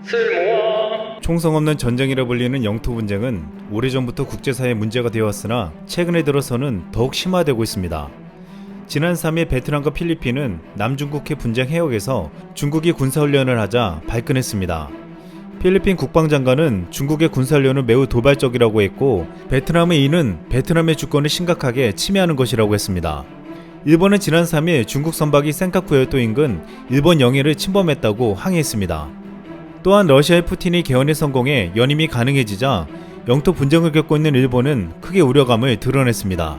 쓸모와 총성 없는 전쟁이라 불리는 영토 분쟁은 오래전부터 국제사회의 문제가 되어왔으나 최근에 들어서는 더욱 심화되고 있습니다. 지난 3일 베트남과 필리핀은 남중국해 분쟁 해역에서 중국이 군사훈련을 하자 발끈했습니다. 필리핀 국방장관은 중국의 군사훈련은 매우 도발적이라고 했고, 베트남의 이는 베트남의 주권을 심각하게 침해하는 것이라고 했습니다. 일본은 지난 3일 중국 선박이 센카쿠 열도 인근 일본 영해를 침범했다고 항의했습니다. 또한 러시아의 푸틴이 개헌에 성공해 연임이 가능해지자 영토 분쟁을 겪고 있는 일본은 크게 우려감을 드러냈습니다.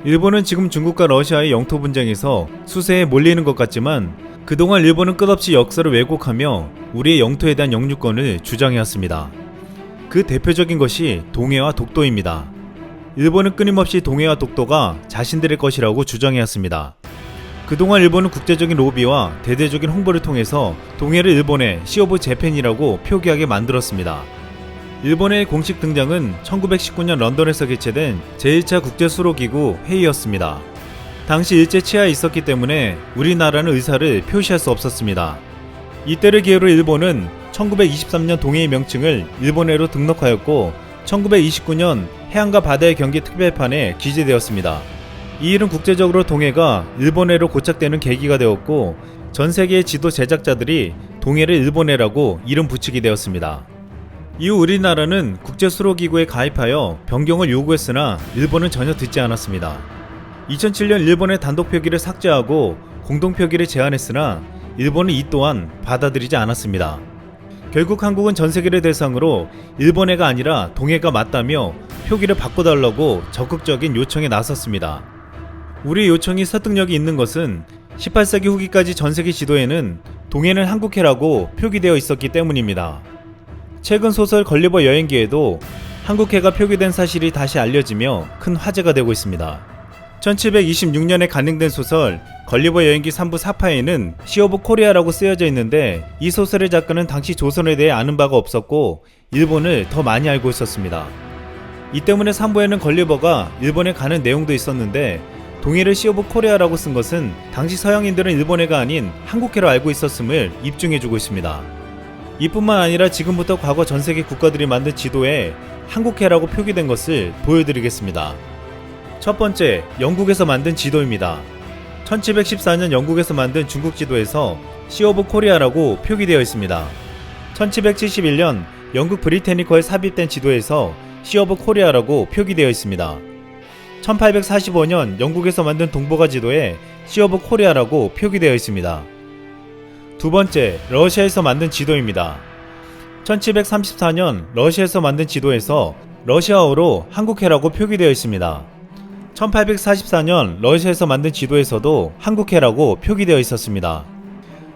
일본은 지금 중국과 러시아의 영토 분쟁에서 수세에 몰리는 것 같지만, 그동안 일본은 끝없이 역사를 왜곡하며 우리의 영토에 대한 영유권을 주장해왔습니다. 그 대표적인 것이 동해와 독도입니다. 일본은 끊임없이 동해와 독도가 자신들의 것이라고 주장해왔습니다. 그동안 일본은 국제적인 로비와 대대적인 홍보를 통해서 동해를 일본의 시 오브 재팬이라고 표기하게 만들었습니다. 일본의 공식 등장은 1919년 런던에서 개최된 제1차 국제수로기구 회의였습니다. 당시 일제 치하에 있었기 때문에 우리나라는 의사를 표시할 수 없었습니다. 이때를 기회로 일본은 1923년 동해의 명칭을 일본해로 등록하였고, 1929년 해안과 바다의 경기 특별판에 기재되었습니다. 이 일은 국제적으로 동해가 일본해로 고착되는 계기가 되었고, 전 세계의 지도 제작자들이 동해를 일본해라고 이름 붙이게 되었습니다. 이후 우리나라는 국제수로기구에 가입하여 변경을 요구했으나 일본은 전혀 듣지 않았습니다. 2007년 일본의 단독 표기를 삭제하고 공동 표기를 제안했으나 일본은 이 또한 받아들이지 않았습니다. 결국 한국은 전 세계를 대상으로 일본해가 아니라 동해가 맞다며 표기를 바꿔달라고 적극적인 요청에 나섰습니다. 우리 요청이 설득력이 있는 것은 18세기 후기까지 전 세계 지도에는 동해는 한국해라고 표기되어 있었기 때문입니다. 최근 소설 걸리버 여행기에도 한국해가 표기된 사실이 다시 알려지며 큰 화제가 되고 있습니다. 1726년에 간행된 소설 걸리버 여행기 3부 4파에는 시 오브 코리아라고 쓰여져 있는데, 이 소설의 작가는 당시 조선에 대해 아는 바가 없었고 일본을 더 많이 알고 있었습니다. 이 때문에 3부에는 걸리버가 일본에 가는 내용도 있었는데, 동해를 시 오브 코리아라고 쓴 것은 당시 서양인들은 일본해가 아닌 한국해로 알고 있었음을 입증해주고 있습니다. 이뿐만 아니라 지금부터 과거 전세계 국가들이 만든 지도에 한국해라고 표기된 것을 보여드리겠습니다. 첫 번째, 영국에서 만든 지도입니다. 1714년 영국에서 만든 중국 지도에서 시 오브 코리아라고 표기되어 있습니다. 1771년 영국 브리테니커에 삽입된 지도에서 시 오브 코리아라고 표기되어 있습니다. 1845년 영국에서 만든 동북아 지도에 시 오브 코리아라고 표기되어 있습니다. 두 번째, 러시아에서 만든 지도입니다. 1734년 러시아에서 만든 지도에서 러시아어로 한국해라고 표기되어 있습니다. 1844년 러시아에서 만든 지도에서도 한국해라고 표기되어 있었습니다.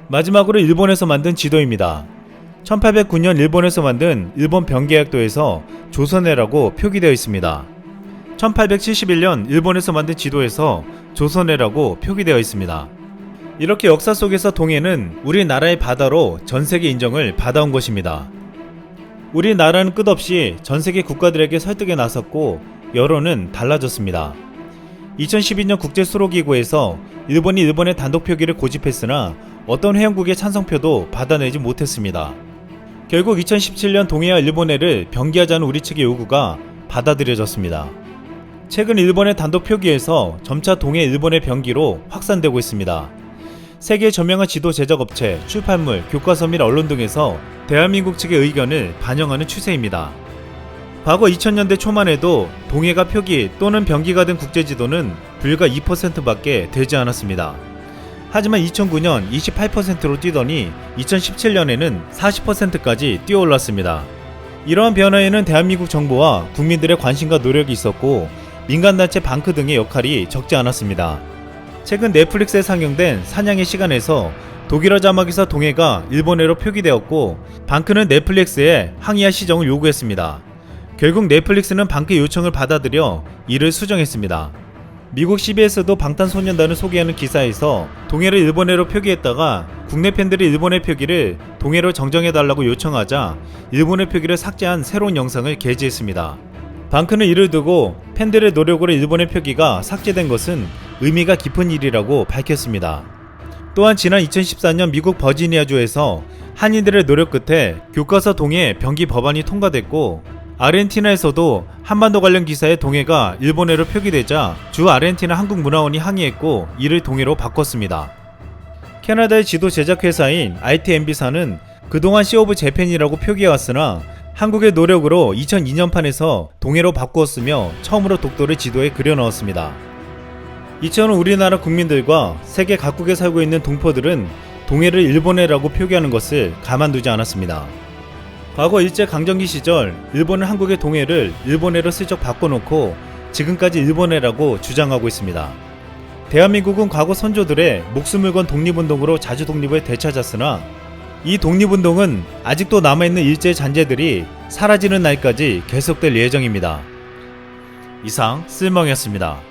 마지막으로 일본에서 만든 지도입니다. 1809년 일본에서 만든 일본 병계약도에서 조선해라고 표기되어 있습니다. 1871년 일본에서 만든 지도에서 조선해라고 표기되어 있습니다. 이렇게 역사 속에서 동해는 우리나라의 바다로 전세계 인정을 받아온 것입니다. 우리나라는 끝없이 전세계 국가들에게 설득에 나섰고 여론은 달라졌습니다. 2012년 국제수로기구에서 일본이 일본의 단독 표기를 고집했으나 어떤 회원국의 찬성표도 받아내지 못했습니다. 결국 2017년 동해와 일본해를 병기하자는 우리 측의 요구가 받아들여졌습니다. 최근 일본의 단독 표기에서 점차 동해 일본의 병기로 확산되고 있습니다. 세계 저명한 지도 제작업체, 출판물, 교과서 및 언론 등에서 대한민국 측의 의견을 반영하는 추세입니다. 과거 2000년대 초만 해도 동해가 표기 또는 병기가 된 국제지도는 불과 2%밖에 되지 않았습니다. 하지만 2009년 28%로 뛰더니 2017년에는 40%까지 뛰어올랐습니다. 이러한 변화에는 대한민국 정부와 국민들의 관심과 노력이 있었고, 민간단체 방크 등의 역할이 적지 않았습니다. 최근 넷플릭스에 상영된 사냥의 시간에서 독일어 자막에서 동해가 일본어로 표기되었고, 방크는 넷플릭스에 항의할 시정을 요구했습니다. 결국 넷플릭스는 방크의 요청을 받아들여 이를 수정했습니다. 미국 CBS도 방탄소년단을 소개하는 기사에서 동해를 일본어로 표기했다가 국내 팬들이 일본어 표기를 동해로 정정해달라고 요청하자 일본어 표기를 삭제한 새로운 영상을 게재했습니다. 방크는 이를 두고 팬들의 노력으로 일본어 표기가 삭제된 것은 의미가 깊은 일이라고 밝혔습니다. 또한 지난 2014년 미국 버지니아주에서 한인들의 노력 끝에 교과서 동해 병기 법안이 통과됐고, 아르헨티나에서도 한반도 관련 기사의 동해가 일본어로 표기되자 주 아르헨티나 한국문화원이 항의했고 이를 동해로 바꿨습니다. 캐나다의 지도 제작 회사인 ITMB사는 그동안 시 오브 재팬이라고 표기해왔으나 한국의 노력으로 2002년판에서 동해로 바꾸었으며 처음으로 독도를 지도에 그려넣었습니다. 이처럼 우리나라 국민들과 세계 각국에 살고 있는 동포들은 동해를 일본해라고 표기하는 것을 가만두지 않았습니다. 과거 일제강점기 시절 일본은 한국의 동해를 일본해로 슬쩍 바꿔놓고 지금까지 일본해라고 주장하고 있습니다. 대한민국은 과거 선조들의 목숨을 건 독립운동으로 자주 독립을 되찾았으나 이 독립운동은 아직도 남아있는 일제 잔재들이 사라지는 날까지 계속될 예정입니다. 이상 쓸멍이었습니다.